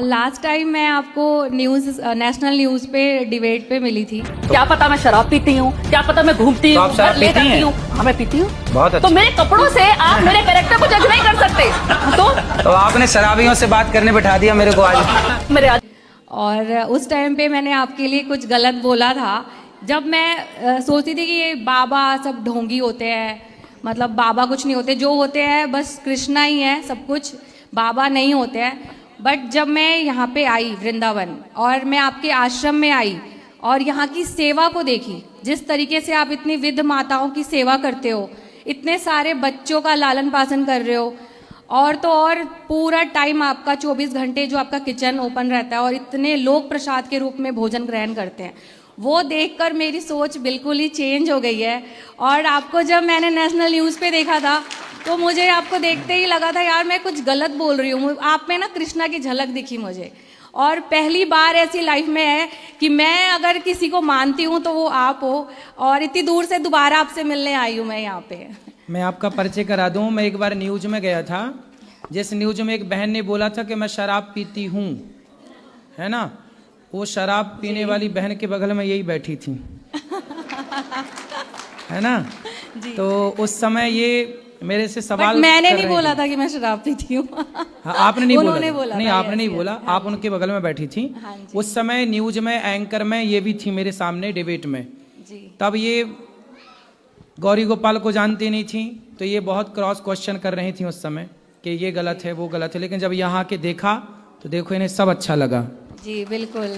Last time मैं आपको national news पे डिबेट पे मिली थी। क्या पता मैं शराब पीती हूँ, क्या पता मैं घूमती हूँ, आप ले पीती जाती हैं? हूँ। हाँ मैं पीती हूँ। बहुत अच्छा। तो मेरे कपड़ों से आप मेरे कैरेक्टर को जज नहीं कर सकते। तो आपने शराबियों से बात करने बिठा दिया मेरे को आज। मेरे आज और उस टाइम पे मैंने आपके लिए कुछ गलत बोला था। जब मैं सोचती थी कि ये बाबा सब ढोंगी होते हैं, मतलब बाबा कुछ नहीं होते, जो होते हैं बस कृष्णा ही है सब कुछ, बाबा नहीं होते हैं। बट जब मैं यहाँ पे आई वृंदावन और मैं आपके आश्रम में आई और यहाँ की सेवा को देखी, जिस तरीके से आप इतनी विध माताओं की सेवा करते हो, इतने सारे बच्चों का लालन पालन कर रहे हो, और तो और पूरा टाइम आपका 24 घंटे जो आपका किचन ओपन रहता है और इतने लोग प्रसाद के रूप में भोजन ग्रहण करते हैं, वो देखकर मेरी सोच बिल्कुल ही चेंज हो गई है। और आपको जब मैंने नेशनल न्यूज़ पे देखा था तो मुझे आपको देखते ही लगा था यार मैं कुछ गलत बोल रही हूँ। आप में ना कृष्णा की झलक दिखी मुझे, और पहली बार ऐसी लाइफ में है कि मैं अगर किसी को मानती हूँ तो वो आप हो, और इतनी दूर से दोबारा आपसे मिलने आई हूँ मैं यहाँ पे। मैं आपका परिचय करा दूं। मैं एक बार न्यूज में गया था, जिस न्यूज में एक बहन ने बोला था कि मैं शराब पीती हूँ, है ना, वो शराब पीने वाली बहन के बगल में यही बैठी थी, है ना। तो उस समय ये मेरे से सवाल मैंने नहीं बोला था कि मैं शराब पीती हूँ। हाँ, आपने नहीं उन्होंने बोला, बोला नहीं आपने नहीं बोला, आप उनके बगल में बैठी थी। उस समय न्यूज में एंकर में ये भी थी मेरे सामने डिबेट में। तब ये गौरी गोपाल को जानती नहीं थी, तो ये बहुत क्रॉस क्वेश्चन कर रही थी उस समय कि ये गलत है वो गलत है, लेकिन जब यहाँ के देखा तो देखो इन्हें सब अच्छा लगा। जी बिल्कुल।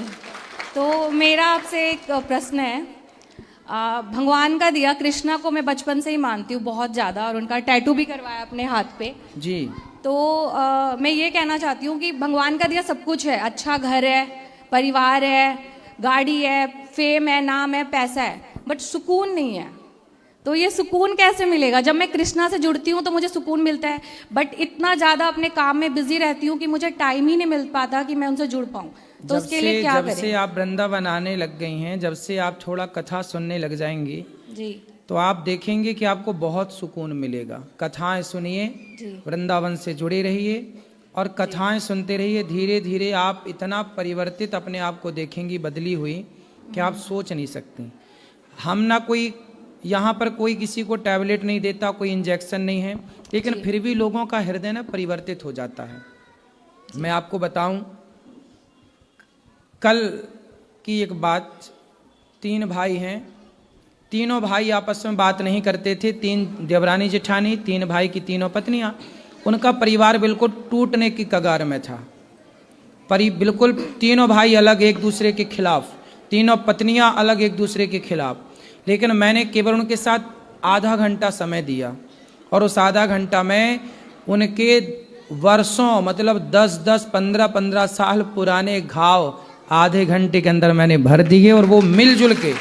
तो मेरा आपसे एक प्रश्न है। भगवान का दिया कृष्णा को मैं बचपन से ही मानती हूँ बहुत ज़्यादा, और उनका टैटू भी करवाया अपने हाथ पे जी। तो मैं ये कहना चाहती हूँ कि भगवान का दिया सब कुछ है, अच्छा घर है, परिवार है, गाड़ी है, फेम है, नाम है, पैसा है, बट सुकून नहीं है। तो ये सुकून कैसे मिलेगा? जब मैं कृष्णा से जुड़ती हूँ तो मुझे सुकून मिलता है, बट इतना ज़्यादा अपने काम में बिजी रहती हूँ कि मुझे टाइम ही नहीं मिल पाता कि मैं उनसे जुड़ पाऊँ। तो उसके लिए क्या करें? जब से आप वृंदावन आने लग गई हैं, जब से आप थोड़ा कथा सुनने लग जाएंगी जी, तो आप देखेंगे कि आपको बहुत सुकून मिलेगा। कथाएं सुनिए, वृंदावन से जुड़े रहिए और कथाएं सुनते रहिए। धीरे धीरे आप इतना परिवर्तित अपने आप को देखेंगी, बदली हुई, कि आप सोच नहीं सकती। हम ना कोई यहाँ पर कोई किसी को टैबलेट नहीं देता, कोई इंजेक्शन नहीं है, लेकिन फिर भी लोगों का हृदय ना परिवर्तित हो जाता है। मैं आपको बताऊं, कल की एक बात, 3 भाई हैं, तीनों भाई आपस में बात नहीं करते थे। 3 देवरानी जेठानी, 3 भाई की 3 पत्नियां। उनका परिवार बिल्कुल टूटने की कगार में था। बिल्कुल तीनों भाई अलग एक दूसरे के खिलाफ, तीनों पत्नियां अलग एक दूसरे के खिलाफ। लेकिन मैंने केवल उनके साथ आधा घंटा समय दिया, और उस आधा घंटा में उनके वर्षों, मतलब 10-10, 15-15 साल पुराने घाव आधे घंटे के अंदर मैंने भर दिए, और वो मिलजुल के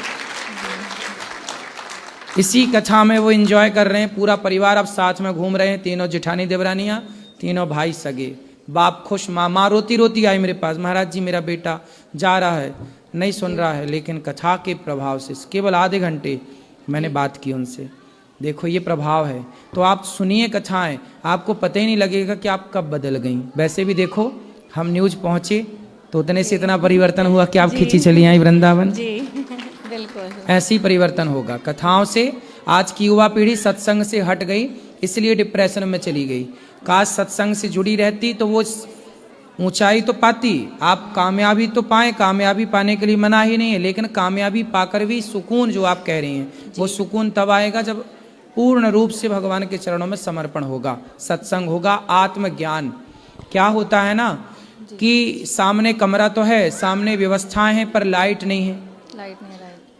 इसी कथा में वो एंजॉय कर रहे हैं। पूरा परिवार अब साथ में घूम रहे हैं, तीनों जेठानी देवरानियां, तीनों भाई सगे। बाप खुश, माँ रोती रोती आई मेरे पास, महाराज जी मेरा बेटा जा रहा है, नहीं सुन रहा है। लेकिन कथा के प्रभाव से केवल आधे घंटे मैंने बात की उनसे। देखो ये प्रभाव है। तो आप सुनिए कथाएं, आपको पता ही नहीं लगेगा कि आप कब बदल गई। वैसे भी देखो, हम न्यूज पहुंचे तो उतने से इतना परिवर्तन हुआ कि आप खींची चली आई वृंदावन। जी बिल्कुल ऐसी परिवर्तन होगा कथाओं से। आज की युवा पीढ़ी सत्संग से हट गई, इसलिए डिप्रेशन में चली गई। काश सत्संग से जुड़ी रहती तो वो ऊंचाई तो पाती। आप कामयाबी तो पाए, कामयाबी पाने के लिए मना ही नहीं है, लेकिन कामयाबी पाकर भी सुकून जो आप कह रही हैं, वो सुकून तब आएगा जब पूर्ण रूप से भगवान के चरणों में समर्पण होगा, सत्संग होगा, आत्मज्ञान। क्या होता है ना कि सामने कमरा तो है, सामने व्यवस्थाएं हैं, पर लाइट नहीं है,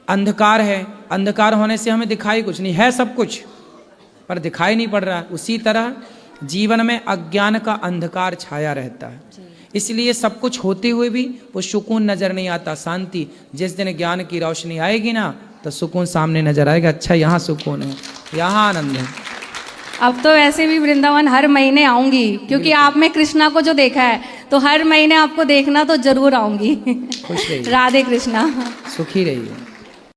अंधकार है। अंधकार होने से हमें दिखाई कुछ नहीं है, सब कुछ पर दिखाई नहीं पड़ रहा है। उसी तरह जीवन में अज्ञान का अंधकार छाया रहता है, इसलिए सब कुछ होते हुए भी वो सुकून नजर नहीं आता, शांति। जिस दिन ज्ञान की रोशनी आएगी ना, तो सुकून सामने नजर आएगा। अच्छा यहाँ सुकून है, यहाँ आनंद है। अब तो वैसे भी वृंदावन हर महीने आऊंगी, क्योंकि आप में कृष्णा को जो देखा है, तो हर महीने आपको देखना तो जरूर आऊंगी। खुश रहिए, राधे कृष्णा, सुखी रहिए।